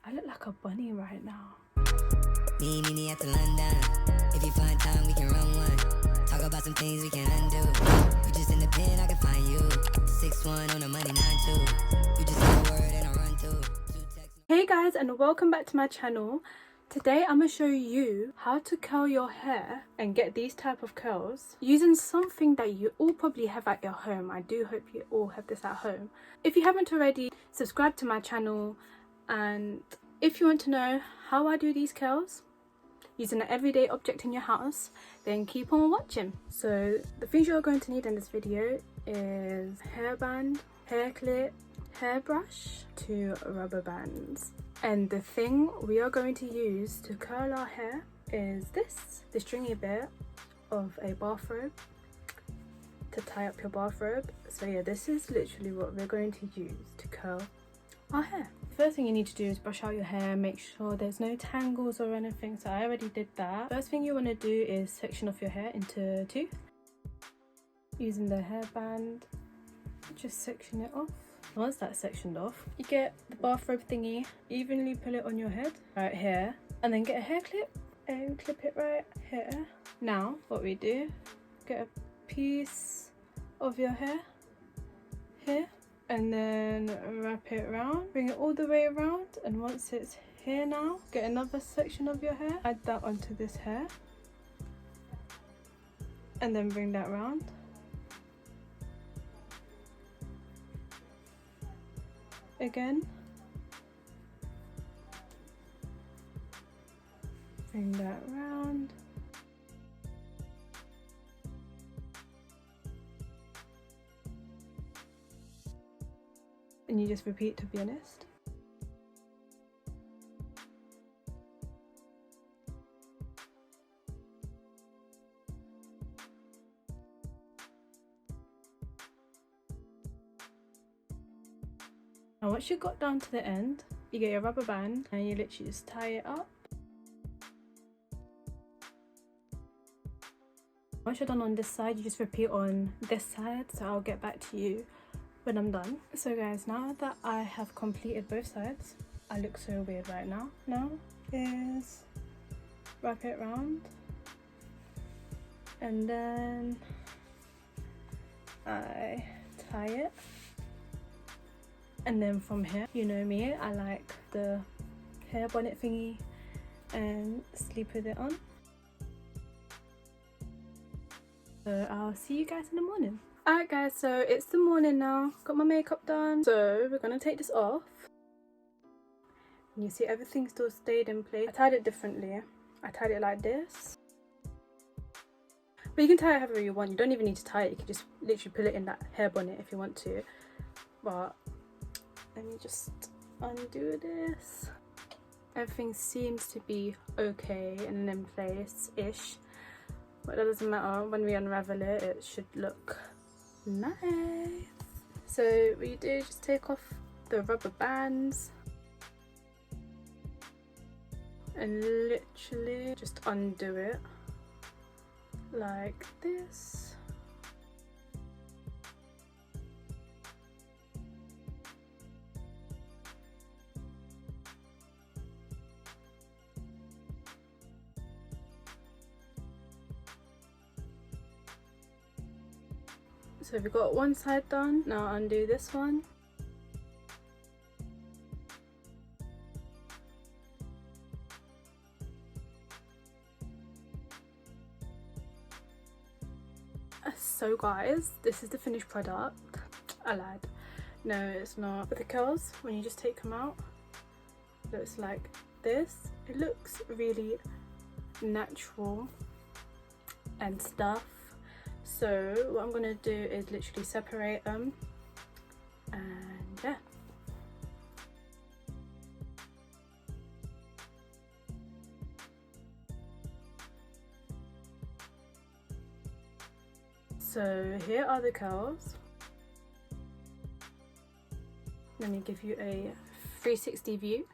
I look like a bunny right now. Me at the London. If you find time, we can run one. Talk about some things we can undo. You just in the pen, I can find you. 6-1 on the money, 9-2. You just say a word and I run through. Hey guys, and welcome back to my channel. Today I'm going to show you how to curl your hair and get these type of curls using something that you all probably have at your home. I do hope you all have this at home. If you haven't already, subscribe to my channel, and if you want to know how I do these curls using an everyday object in your house, then keep on watching. So the things you're going to need in this video is hairband, hair clip, hairbrush, 2 rubber bands. And the thing we are going to use to curl our hair is the stringy bit of a bathrobe to tie up your bathrobe. So yeah, this is literally what we're going to use to curl our hair. First thing you need to do is brush out your hair, make sure there's no tangles or anything. So I already did that. First thing you want to do is section off your hair into 2. Using the hairband, just section it off. Once that's sectioned off, you get the bathrobe thingy, evenly pull it on your head right here, and then get a hair clip and clip it right here. Now what we do, get a piece of your hair here and then wrap it around, bring it all the way around, and once it's here now, get another section of your hair, add that onto this hair and then bring that round. Again, bring that round, and you just repeat, to be honest. And once you got down to the end, you get your rubber band and you literally just tie it up. Once you're done on this side, you just repeat on this side, so I'll get back to you when I'm done. So guys, now that I have completed both sides, I look so weird right now. Now is wrap it round and then I tie it. And then from here, you know me, I like the hair bonnet thingy and sleep with it on. So I'll see you guys in the morning. Alright guys, so it's the morning now, got my makeup done. So we're gonna take this off. And you see everything still stayed in place. I tied it differently. I tied it like this. But you can tie it however you want. You don't even need to tie it. You can just literally put it in that hair bonnet if you want to. But let me just undo this. Everything seems to be okay and in place-ish. But that doesn't matter. When we unravel it, it should look nice. So what you do is just take off the rubber bands and literally just undo it like this. So we've got one side done, now undo this one. So guys, this is the finished product. I lied. No, it's not. But the curls, when you just take them out, looks like this. It looks really natural and stuff. So what I'm gonna do is literally separate them, and yeah. So here are the curls. Let me give you a 360 view.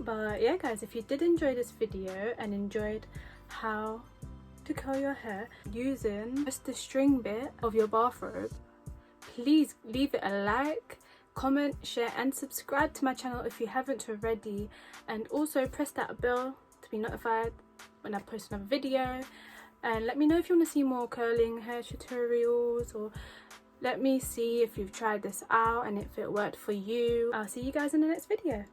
But yeah guys, if you did enjoy this video and enjoyed how to curl your hair using just the string bit of your bathrobe, please leave it a like, comment, share and subscribe to my channel if you haven't already, and also press that bell to be notified when I post another video. And let me know if you want to see more curling hair tutorials, or let me see if you've tried this out and if it worked for you. I'll see you guys in the next video.